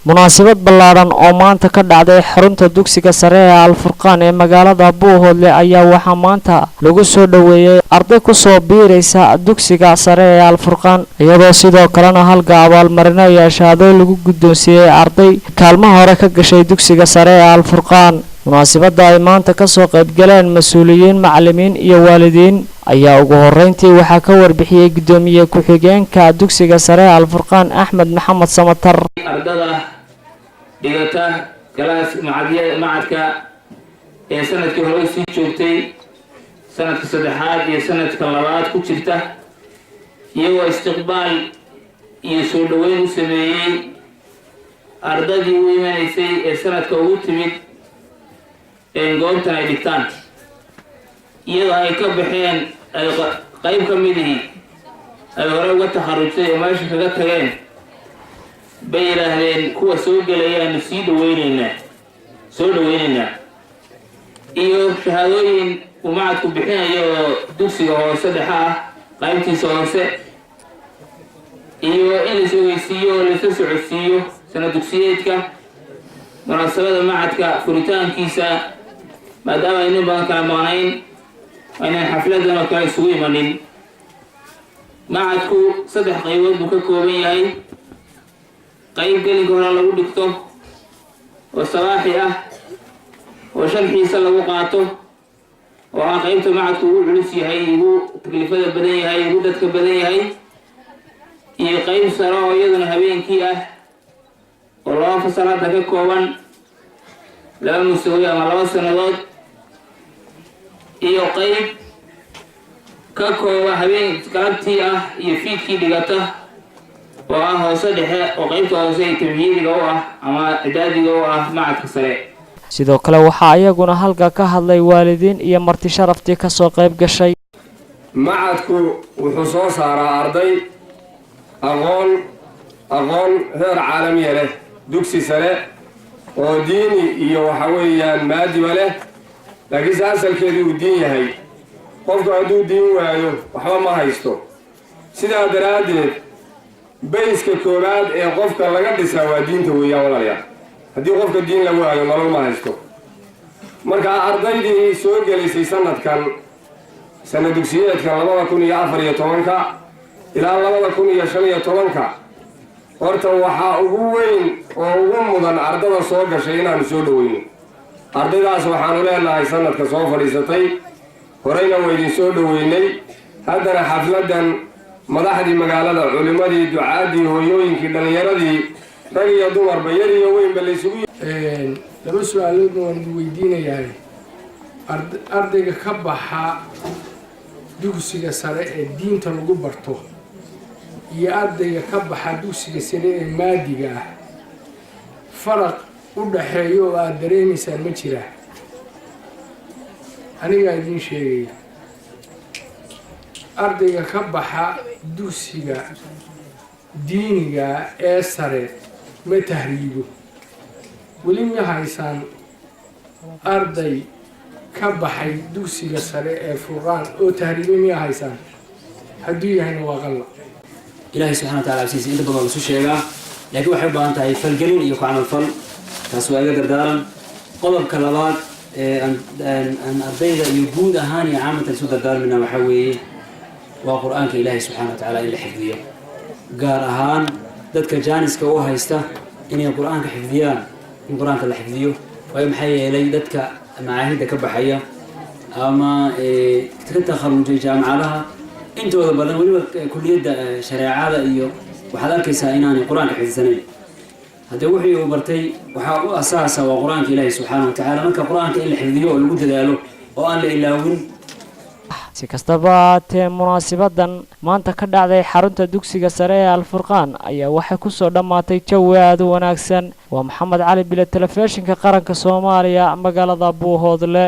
munaasabad ballaaran oo maanta ka dhacday xarunta dugsiga sare ee Al-Furqaan ee magaalada Buuhoodle ayaa waxaa maanta lagu soo dhaweeyay arday ku soo biiraysa dugsiga sare ee Al-Furqaan iyadoo sidoo kalena halka abaalmarino iyo shahaado lagu guddoonsiiyay arday kaalmaha hore ka gashay dugsiga sare ee Al-Furqaan. munaasabada ay maanta ka soo qayb galeen mas'uuliyiin macallimiin iyo waalidiin ayaa ugu horeyntii waxaa ka warbixiyay gudoomiye ku-xigeenka dugsiga sare Al-Furqaan Axmed Maxamed Samatar. ardada dhigata kalaas macadka ee sanadkii hore sii joogtay sanadka saddexaad iyo sanadka labaad ku jirta iyagoo istiqbaal iyo soo dhaweyn u sameeyay ardadii u imanaysay ee sanadka ugu timid goobtan ay dhigtaan iyadoo ay ka baxeen ay qayb ka midii ay hore uga taxarujtay oo meesha kaga tageen bay yidhaahdeen kuwa soo gelayaanu soo dhaweynaynaa iyo shahaadooyin uu macadku bixinayo oo dugsiga hoose dhexe ah qaybtiisa hoose iyo in la isogeysiiyo oo laisla socodsiiyo sana dugsiyeedka munaasabada macadka furitaankiisa maadaama aynu badan kala maqnayn aynan xafladan oo kale isugu imanin. macadku 3 qaybood buu ka kooban yahay. qayb gelinka hore lagu dhigto oo sabaaxi ah oo sharxiisa lagu qaato oo ah qaybta macadku ugu culus yahay, ugu taklifada badan yahay, ugu dadka badan yahay, iyo qayb sare oo iyaduna habeenkii ah oo 2 fasal hadda ka kooban 2 mustawi ama 2 sanadood, iyo qayb ka kooban habeen galabtii ah iyo fiidkii dhigata oo ah hoose dhexe oo qaybta hoose ee tamhiidiga u ah ama idaadiga u ah macadka sare. sidoo kale waxaa iyaguna halka ka hadlay waalidiin iyo marti sharaftii ka soo qayb gashay. macadku wuxuu soo saaraa arday aqoon heer caalami leh, dugsi sare oo diini iyo waxa weeyaan maadiba leh, laakiin asalkeedu uu diin yahay. qofku hadduu diin waayo waxba ma haysto. sidaa daraaddeed bayska koowaad ee qofka laga dhisaa waa diinta weeyaan walaalayaal. haddii qofka diin la waayo nolol ma haysto. marka ardaydii soo gelaysay sana dugsiyeedka 2014 ilaa 2015 horta waxaa ugu weyn oo ugu mudan ardada soo gashay inaanu soo dhaweyno. ardaydaas waxaanu leenahay sanadka soo fadhiisatay horeyna waydin soo dhaweynay. haddana xafladan madaxdii magaalada, culimadii, ducaadii, hooyooyinkii, dhalinyaradii, rag iyo dumarba, yar iyo weynba laysugu laba su-aalood waan weydiinayaa. ardayga ka baxa dugsiga sare ee diinta lagu barto iyo ardayga ka baxa dugsiga sare ee maadiga ah faraq u dhaxeeyo oo aad dareemaysaan ma jira? anigaa idiin sheegaya, ardayga ka baxa dugsiga diiniga ee sare ma tahriibo. weli ma haysaan arday ka baxay dugsiga sare ee Furqaan oo tahriibo ma haysaan? hadduu yahayna waa qalla. ilaahay subxaana wa tacaala absiisa inta badan isu sheegaa, laakiin waxay u baahan tahay falgelin iyo ku camalfal. taas waa iga dardaaran. qodobka labaad ee aan ardayda iyo guud ahaan iyo caamatan isu dardaarmina waxaa weeye waa qur-aanka ilaahay subxaana wa tacaala in la xifdiyo, gaar ahaan dadka jaaniska u haysta inay qur-aanka xifdiyaan, in qur-aanka la xifdiyo. waayo maxaa yeelay dadka macaahidda ka baxaya ama ka takharujay jaamacadaha intooda badan weliba kulliyadda shareecada iyo waxaad arkaysaa inaanay qur-aanka xifdisanayn. haddii wixii uu bartay waxaa u asaasa waa qur-aanka ilaahay subxaana wa tacaala. marka qur-aanka in la xifdiyo oo lagu dadaalo oo aan la ilaawin. si kastaba haatee munaasabadan maanta ka dhacday xarunta dugsiga sare ee Al-Furqaan ayaa waxay ku soo dhammaatay jawi aad u wanaagsan. waa Maxamed Cali Bile, telefishinka qaranka Soomaaliya, magaalada Buuhoodle.